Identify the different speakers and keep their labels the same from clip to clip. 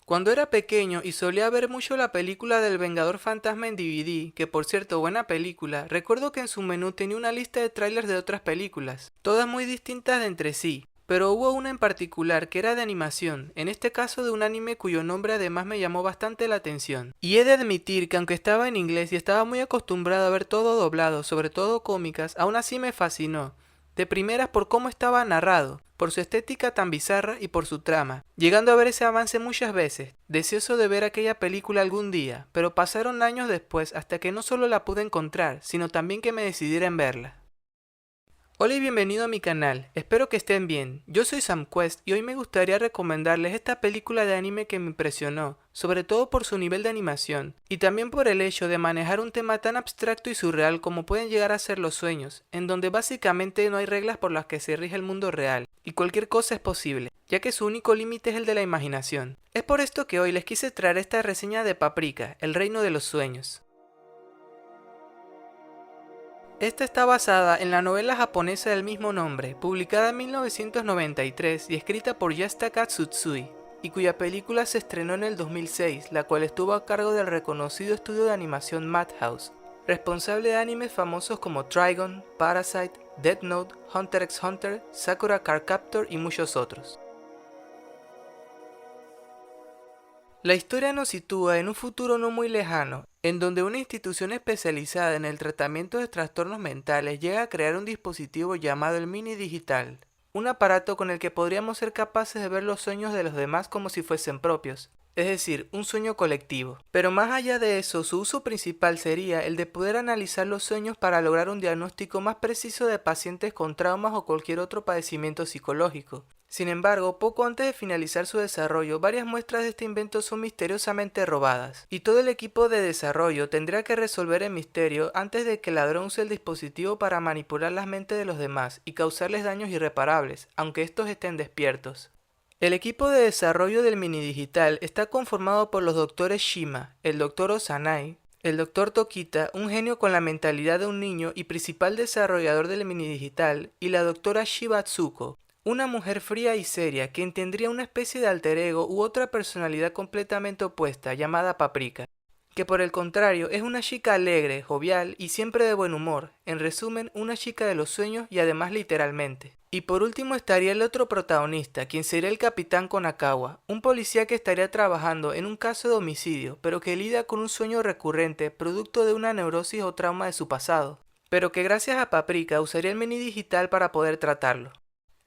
Speaker 1: Cuando era pequeño y solía ver mucho la película del Vengador Fantasma en DVD, que por cierto buena película, recuerdo que en su menú tenía una lista de trailers de otras películas, todas muy distintas de entre sí, pero hubo una en particular que era de animación, en este caso de un anime cuyo nombre además me llamó bastante la atención. Y he de admitir que aunque estaba en inglés y estaba muy acostumbrado a ver todo doblado, sobre todo cómicas, aún así me fascinó. De primeras por cómo estaba narrado, por su estética tan bizarra y por su trama, llegando a ver ese avance muchas veces, deseoso de ver aquella película algún día, pero pasaron años después hasta que no solo la pude encontrar, sino también que me decidiera en verla. Hola y bienvenido a mi canal, espero que estén bien. Yo soy Sam Quest y hoy me gustaría recomendarles esta película de anime que me impresionó, sobre todo por su nivel de animación, y también por el hecho de manejar un tema tan abstracto y surreal como pueden llegar a ser los sueños, en donde básicamente no hay reglas por las que se rige el mundo real, y cualquier cosa es posible, ya que su único límite es el de la imaginación. Es por esto que hoy les quise traer esta reseña de Paprika, el reino de los sueños. Esta está basada en la novela japonesa del mismo nombre, publicada en 1993 y escrita por Yasutaka Tsutsui, y cuya película se estrenó en el 2006, la cual estuvo a cargo del reconocido estudio de animación Madhouse, responsable de animes famosos como Trigun, Parasite, Death Note, Hunter x Hunter, Sakura Card Captor y muchos otros. La historia nos sitúa en un futuro no muy lejano, en donde una institución especializada en el tratamiento de trastornos mentales llega a crear un dispositivo llamado el Mini Digital, un aparato con el que podríamos ser capaces de ver los sueños de los demás como si fuesen propios, es decir, un sueño colectivo. Pero más allá de eso, su uso principal sería el de poder analizar los sueños para lograr un diagnóstico más preciso de pacientes con traumas o cualquier otro padecimiento psicológico. Sin embargo, poco antes de finalizar su desarrollo, varias muestras de este invento son misteriosamente robadas, y todo el equipo de desarrollo tendrá que resolver el misterio antes de que el ladrón use el dispositivo para manipular las mentes de los demás y causarles daños irreparables, aunque estos estén despiertos. El equipo de desarrollo del mini digital está conformado por los doctores Shima, el doctor Osanai, el doctor Tokita, un genio con la mentalidad de un niño y principal desarrollador del mini digital, y la doctora Shibatsuko, una mujer fría y seria quien tendría una especie de alter ego u otra personalidad completamente opuesta llamada Paprika, que por el contrario es una chica alegre, jovial y siempre de buen humor, en resumen una chica de los sueños y además literalmente. Y por último estaría el otro protagonista, quien sería el capitán Konakawa, un policía que estaría trabajando en un caso de homicidio, pero que lidia con un sueño recurrente producto de una neurosis o trauma de su pasado, pero que gracias a Paprika usaría el mini digital para poder tratarlo.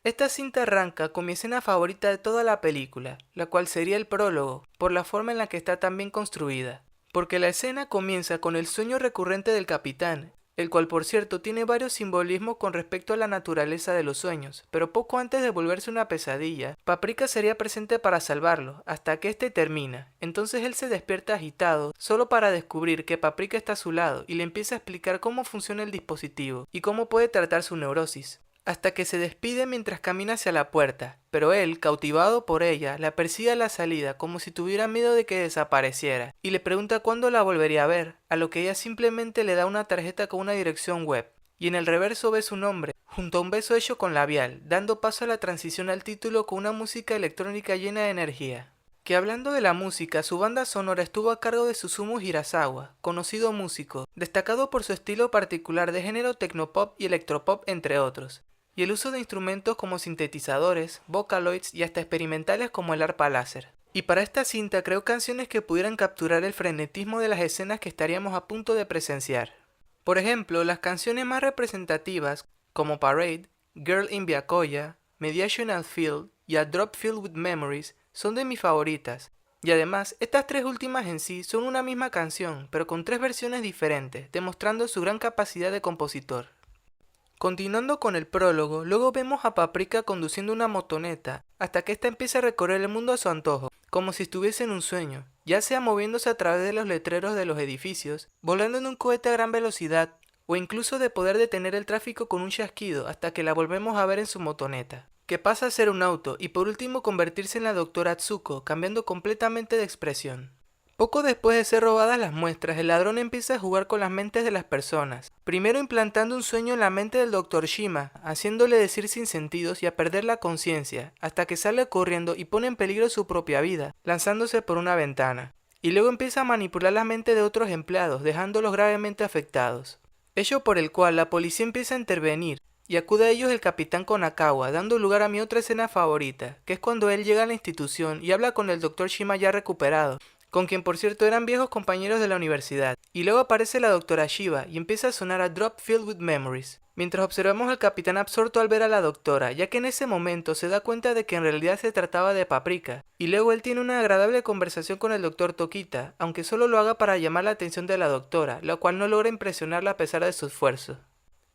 Speaker 1: Esta cinta arranca con mi escena favorita de toda la película, la cual sería el prólogo, por la forma en la que está tan bien construida. Porque la escena comienza con el sueño recurrente del capitán, el cual por cierto tiene varios simbolismos con respecto a la naturaleza de los sueños, pero poco antes de volverse una pesadilla, Paprika sería presente para salvarlo, hasta que este termina. Entonces él se despierta agitado, solo para descubrir que Paprika está a su lado y le empieza a explicar cómo funciona el dispositivo y cómo puede tratar su neurosis, hasta que se despide mientras camina hacia la puerta, pero él, cautivado por ella, la persigue a la salida como si tuviera miedo de que desapareciera, y le pregunta cuándo la volvería a ver, a lo que ella simplemente le da una tarjeta con una dirección web, y en el reverso ve su nombre, junto a un beso hecho con labial, dando paso a la transición al título con una música electrónica llena de energía. Que hablando de la música, su banda sonora estuvo a cargo de Susumu Hirasawa, conocido músico, destacado por su estilo particular de género tecnopop y electropop entre otros, y el uso de instrumentos como sintetizadores, vocaloids y hasta experimentales como el arpa láser. Y para esta cinta creó canciones que pudieran capturar el frenetismo de las escenas que estaríamos a punto de presenciar. Por ejemplo, las canciones más representativas, como Parade, Girl in Byakuya, Mediational Field y A Drop Filled with Memories, son de mis favoritas. Y además, estas tres últimas en sí son una misma canción, pero con tres versiones diferentes, demostrando su gran capacidad de compositor. Continuando con el prólogo, luego vemos a Paprika conduciendo una motoneta, hasta que ésta empieza a recorrer el mundo a su antojo, como si estuviese en un sueño, ya sea moviéndose a través de los letreros de los edificios, volando en un cohete a gran velocidad, o incluso de poder detener el tráfico con un chasquido hasta que la volvemos a ver en su motoneta, que pasa a ser un auto y por último convertirse en la doctora Atsuko, cambiando completamente de expresión. Poco después de ser robadas las muestras, el ladrón empieza a jugar con las mentes de las personas, primero implantando un sueño en la mente del Dr. Shima, haciéndole decir sinsentidos y a perder la conciencia, hasta que sale corriendo y pone en peligro su propia vida, lanzándose por una ventana. Y luego empieza a manipular la mente de otros empleados, dejándolos gravemente afectados. Hecho por el cual la policía empieza a intervenir, y acude a ellos el capitán Konakawa, dando lugar a mi otra escena favorita, que es cuando él llega a la institución y habla con el Dr. Shima ya recuperado, con quien por cierto eran viejos compañeros de la universidad. Y luego aparece la doctora Shiva y empieza a sonar a Drop Filled with Memories, mientras observamos al capitán absorto al ver a la doctora, ya que en ese momento se da cuenta de que en realidad se trataba de Paprika. Y luego él tiene una agradable conversación con el doctor Tokita, aunque solo lo haga para llamar la atención de la doctora, la cual no logra impresionarla a pesar de su esfuerzo.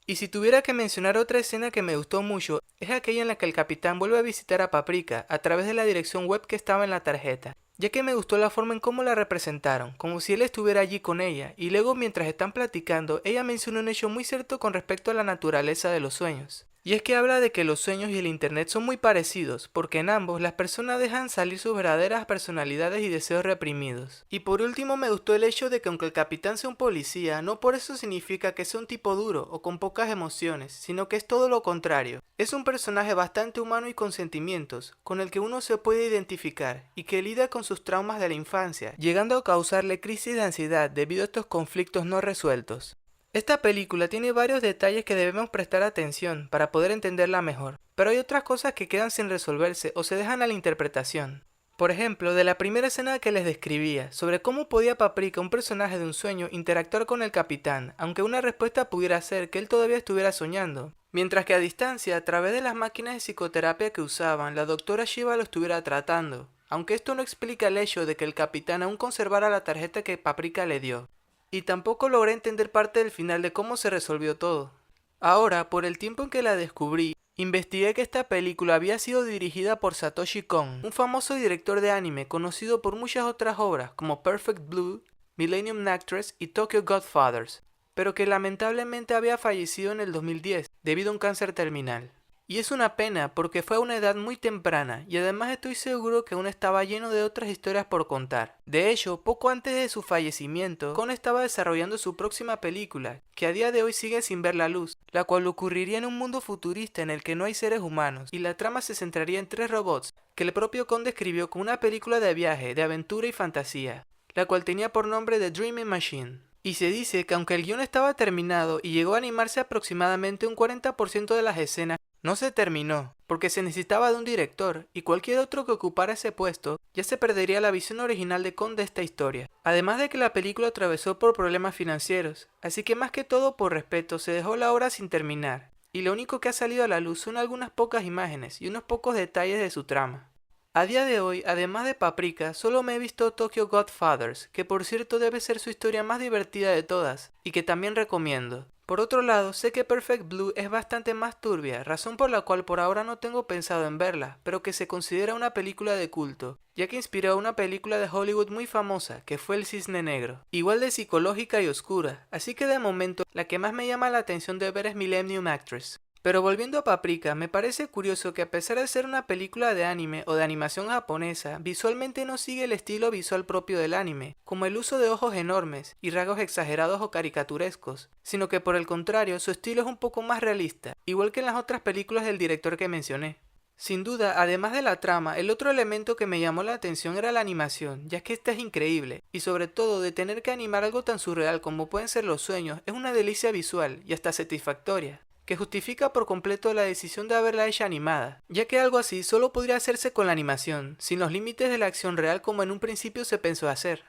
Speaker 1: Y si tuviera que mencionar otra escena que me gustó mucho, es aquella en la que el capitán vuelve a visitar a Paprika a través de la dirección web que estaba en la tarjeta, ya que me gustó la forma en cómo la representaron, como si él estuviera allí con ella, y luego mientras están platicando, ella menciona un hecho muy cierto con respecto a la naturaleza de los sueños. Y es que habla de que los sueños y el internet son muy parecidos, porque en ambos las personas dejan salir sus verdaderas personalidades y deseos reprimidos. Y por último me gustó el hecho de que aunque el capitán sea un policía, no por eso significa que sea un tipo duro o con pocas emociones, sino que es todo lo contrario. Es un personaje bastante humano y con sentimientos, con el que uno se puede identificar, y que lidia con sus traumas de la infancia, llegando a causarle crisis de ansiedad debido a estos conflictos no resueltos. Esta película tiene varios detalles que debemos prestar atención para poder entenderla mejor, pero hay otras cosas que quedan sin resolverse o se dejan a la interpretación. Por ejemplo, de la primera escena que les describía, sobre cómo podía Paprika, un personaje de un sueño, interactuar con el capitán, aunque una respuesta pudiera ser que él todavía estuviera soñando, mientras que a distancia, a través de las máquinas de psicoterapia que usaban, la doctora Shiva lo estuviera tratando, aunque esto no explica el hecho de que el capitán aún conservara la tarjeta que Paprika le dio. Y tampoco logré entender parte del final de cómo se resolvió todo. Ahora, por el tiempo en que la descubrí, investigué que esta película había sido dirigida por Satoshi Kon, un famoso director de anime conocido por muchas otras obras como Perfect Blue, Millennium Actress y Tokyo Godfathers, pero que lamentablemente había fallecido en el 2010 debido a un cáncer terminal. Y es una pena porque fue a una edad muy temprana y además estoy seguro que aún estaba lleno de otras historias por contar. De hecho, poco antes de su fallecimiento, Kon estaba desarrollando su próxima película, que a día de hoy sigue sin ver la luz, la cual ocurriría en un mundo futurista en el que no hay seres humanos, y la trama se centraría en 3 robots, que el propio Kon describió como una película de viaje, de aventura y fantasía, la cual tenía por nombre The Dreaming Machine. Y se dice que aunque el guión estaba terminado y llegó a animarse aproximadamente un 40% de las escenas, no se terminó, porque se necesitaba de un director, y cualquier otro que ocupara ese puesto ya se perdería la visión original de Kon de esta historia. Además de que la película atravesó por problemas financieros, así que más que todo por respeto se dejó la obra sin terminar, y lo único que ha salido a la luz son algunas pocas imágenes y unos pocos detalles de su trama. A día de hoy, además de Paprika, solo me he visto Tokyo Godfathers, que por cierto debe ser su historia más divertida de todas, y que también recomiendo. Por otro lado, sé que Perfect Blue es bastante más turbia, razón por la cual por ahora no tengo pensado en verla, pero que se considera una película de culto, ya que inspiró a una película de Hollywood muy famosa, que fue El Cisne Negro, igual de psicológica y oscura, así que de momento la que más me llama la atención de ver es Millennium Actress. Pero volviendo a Paprika, me parece curioso que a pesar de ser una película de anime o de animación japonesa, visualmente no sigue el estilo visual propio del anime, como el uso de ojos enormes y rasgos exagerados o caricaturescos, sino que por el contrario su estilo es un poco más realista, igual que en las otras películas del director que mencioné. Sin duda, además de la trama, el otro elemento que me llamó la atención era la animación, ya que esta es increíble, y sobre todo de tener que animar algo tan surreal como pueden ser los sueños, es una delicia visual y hasta satisfactoria, que justifica por completo la decisión de haberla hecha animada, ya que algo así solo podría hacerse con la animación, sin los límites de la acción real como en un principio se pensó hacer.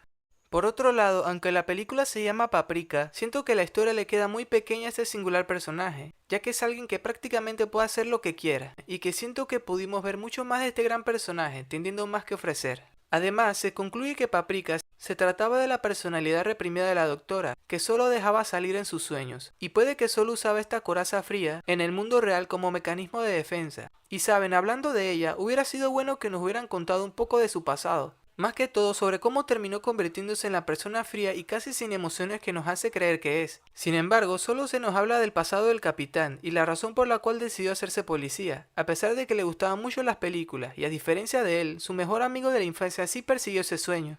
Speaker 1: Por otro lado, aunque la película se llama Paprika, siento que la historia le queda muy pequeña a este singular personaje, ya que es alguien que prácticamente puede hacer lo que quiera, y que siento que pudimos ver mucho más de este gran personaje, teniendo más que ofrecer. Además, se concluye que Paprika se trataba de la personalidad reprimida de la doctora, que solo dejaba salir en sus sueños, y puede que solo usaba esta coraza fría en el mundo real como mecanismo de defensa. Y saben, hablando de ella, hubiera sido bueno que nos hubieran contado un poco de su pasado, más que todo sobre cómo terminó convirtiéndose en la persona fría y casi sin emociones que nos hace creer que es. Sin embargo, solo se nos habla del pasado del capitán y la razón por la cual decidió hacerse policía, a pesar de que le gustaban mucho las películas y a diferencia de él, su mejor amigo de la infancia sí persiguió ese sueño.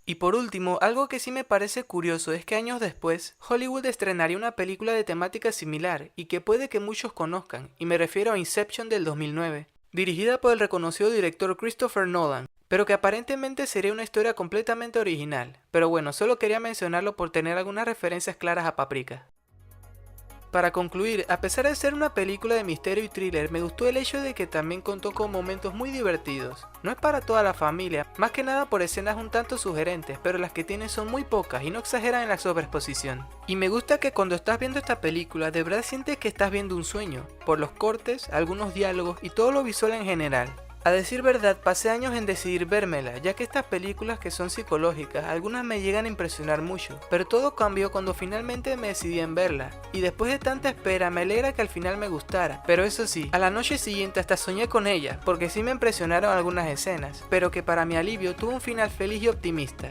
Speaker 1: Y por último, algo que sí me parece curioso es que años después, Hollywood estrenaría una película de temática similar y que puede que muchos conozcan, y me refiero a Inception del 2009, dirigida por el reconocido director Christopher Nolan, pero que aparentemente sería una historia completamente original. Pero bueno, solo quería mencionarlo por tener algunas referencias claras a Paprika. Para concluir, a pesar de ser una película de misterio y thriller, me gustó el hecho de que también contó con momentos muy divertidos. No es para toda la familia, más que nada por escenas un tanto sugerentes, pero las que tiene son muy pocas y no exageran en la sobreexposición. Y me gusta que cuando estás viendo esta película, de verdad sientes que estás viendo un sueño, por los cortes, algunos diálogos y todo lo visual en general. A decir verdad, pasé años en decidir vérmela, ya que estas películas que son psicológicas, algunas me llegan a impresionar mucho, pero todo cambió cuando finalmente me decidí en verla, y después de tanta espera me alegra que al final me gustara, pero eso sí, a la noche siguiente hasta soñé con ella, porque sí me impresionaron algunas escenas, pero que para mi alivio tuvo un final feliz y optimista.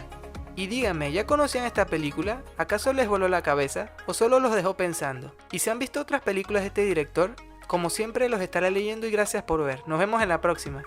Speaker 1: Y díganme, ¿ya conocían esta película? ¿Acaso les voló la cabeza? ¿O solo los dejó pensando? ¿Y si han visto otras películas de este director? Como siempre los estaré leyendo y gracias por ver. Nos vemos en la próxima.